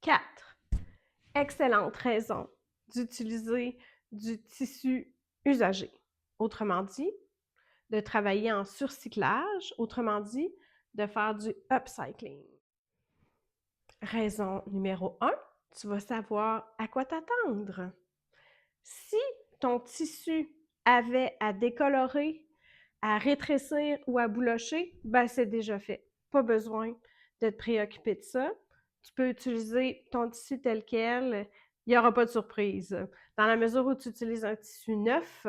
4. Excellente raison d'utiliser du tissu usagé. Autrement dit, de travailler en surcyclage, autrement dit, de faire du upcycling. Raison numéro 1, tu vas savoir à quoi t'attendre. Si ton tissu avait à décolorer, à rétrécir ou à boulocher, ben c'est déjà fait. Pas besoin de te préoccuper de ça. Tu peux utiliser ton tissu tel quel, il n'y aura pas de surprise. Dans la mesure où tu utilises un tissu neuf,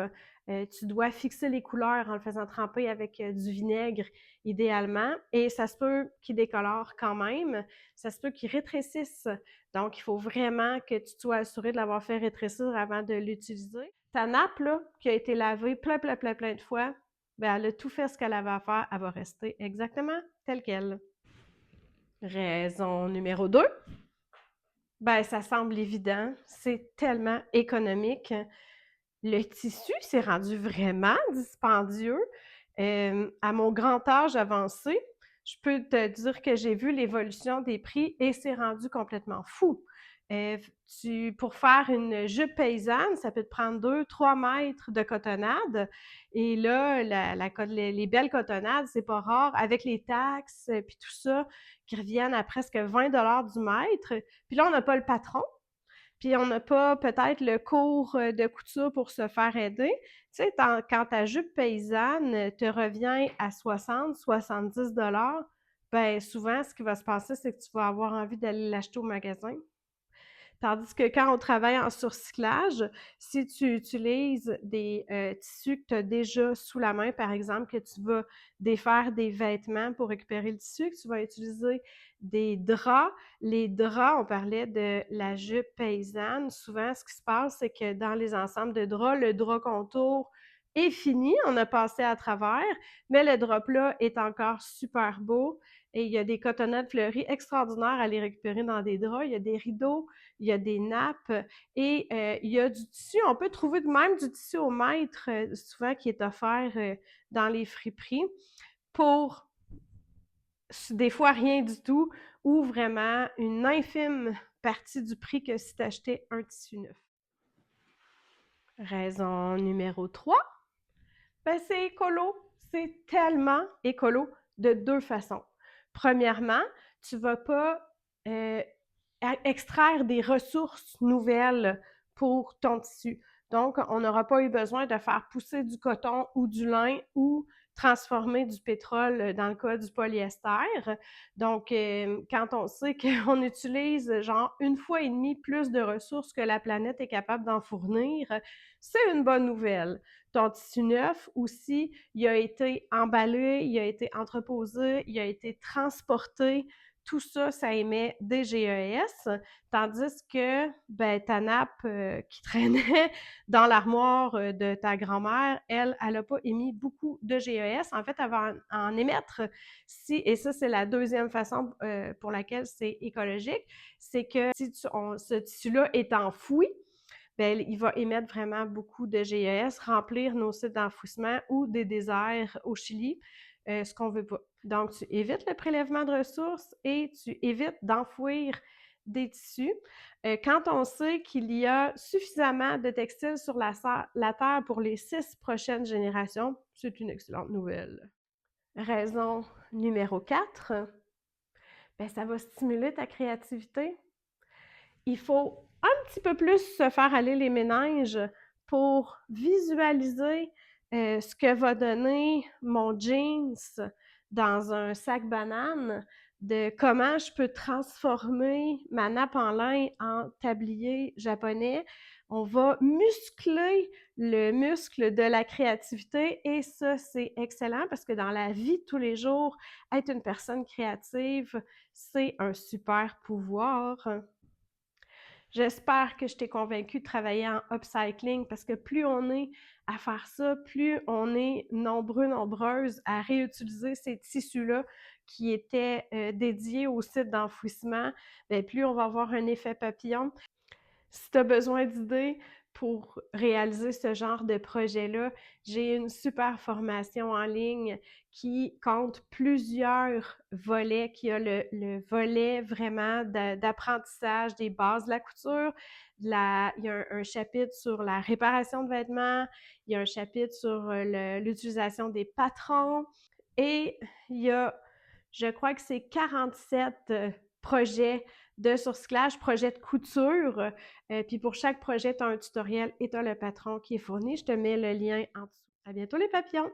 tu dois fixer les couleurs en le faisant tremper avec du vinaigre idéalement, et ça se peut qu'il décolore quand même, ça se peut qu'il rétrécisse. Donc, il faut vraiment que tu sois assuré de l'avoir fait rétrécir avant de l'utiliser. Ta nappe, là, qui a été lavée plein de fois, ben, elle a tout fait ce qu'elle avait à faire, elle va rester exactement telle qu'elle. Raison numéro 2, ben, ça semble évident, c'est tellement économique. Le tissu s'est rendu vraiment dispendieux. À mon grand âge avancé, je peux te dire que j'ai vu l'évolution des prix et c'est rendu complètement fou. Pour faire une jupe paysanne, ça peut te prendre 2-3 mètres de cotonnade. Et là, les belles cotonnades, c'est pas rare, avec les taxes puis tout ça, qui reviennent à presque 20 du mètre. Puis là, on n'a pas le patron. Puis on n'a pas peut-être le cours de couture pour se faire aider. Tu sais, quand ta jupe paysanne te revient à 60-70 ben souvent, ce qui va se passer, c'est que tu vas avoir envie d'aller l'acheter au magasin. Tandis que quand on travaille en surcyclage, si tu utilises des tissus que tu as déjà sous la main, par exemple, que tu vas défaire des vêtements pour récupérer le tissu, que tu vas utiliser des draps. Les draps, on parlait de la jupe paysanne. Souvent, ce qui se passe, c'est que dans les ensembles de draps, le drap contour est fini, on a passé à travers, mais le drap plat est encore super beau et il y a des cotonnades fleuries extraordinaires à les récupérer dans des draps. Il y a des rideaux, il y a des nappes et il y a du tissu. On peut trouver même du tissu au mètre, souvent qui est offert dans les friperies pour des fois rien du tout ou vraiment une infime partie du prix que si tu achetais un tissu neuf. Raison numéro 3, ben c'est écolo. C'est tellement écolo de deux façons. Premièrement, tu ne vas pas extraire des ressources nouvelles pour ton tissu. Donc, on n'aura pas eu besoin de faire pousser du coton ou du lin ou transformer du pétrole dans le cas du polyester. Donc, quand on sait qu'on utilise genre 1,5 fois plus de ressources que la planète est capable d'en fournir, c'est une bonne nouvelle. Ton tissu neuf aussi, il a été emballé, il a été entreposé, il a été transporté. Tout ça, ça émet des GES, tandis que ben, ta nappe qui traînait dans l'armoire de ta grand-mère, elle n'a pas émis beaucoup de GES. En fait, elle va en émettre et ça, c'est la deuxième façon pour laquelle c'est écologique, c'est que si ce tissu-là est enfoui, ben, il va émettre vraiment beaucoup de GES, remplir nos sites d'enfouissement ou des déserts au Chili, ce qu'on veut pas. Donc, tu évites le prélèvement de ressources et tu évites d'enfouir des tissus. Quand on sait qu'il y a suffisamment de textiles sur la Terre pour les 6 prochaines générations, c'est une excellente nouvelle. Raison numéro 4, ben, ça va stimuler ta créativité. Il faut un petit peu plus se faire aller les méninges pour visualiser ce que va donner mon jeans dans un sac banane, de comment je peux transformer ma nappe en lin en tablier japonais. On va muscler le muscle de la créativité et ça, c'est excellent parce que dans la vie de tous les jours, être une personne créative, c'est un super pouvoir. J'espère que je t'ai convaincu de travailler en upcycling parce que plus on est à faire ça, plus on est nombreuses à réutiliser ces tissus-là qui étaient dédiés au site d'enfouissement, bien, plus on va avoir un effet papillon. Si tu as besoin d'idées pour réaliser ce genre de projet-là, j'ai une super formation en ligne qui compte plusieurs volets, qui a le volet vraiment d'apprentissage des bases de la couture. Il y a un chapitre sur la réparation de vêtements, il y a un chapitre sur l'utilisation des patrons et il y a, je crois que c'est 47 projets de surcyclage, projets de couture. Puis pour chaque projet, tu as un tutoriel et tu as le patron qui est fourni. Je te mets le lien en dessous. À bientôt les papillons!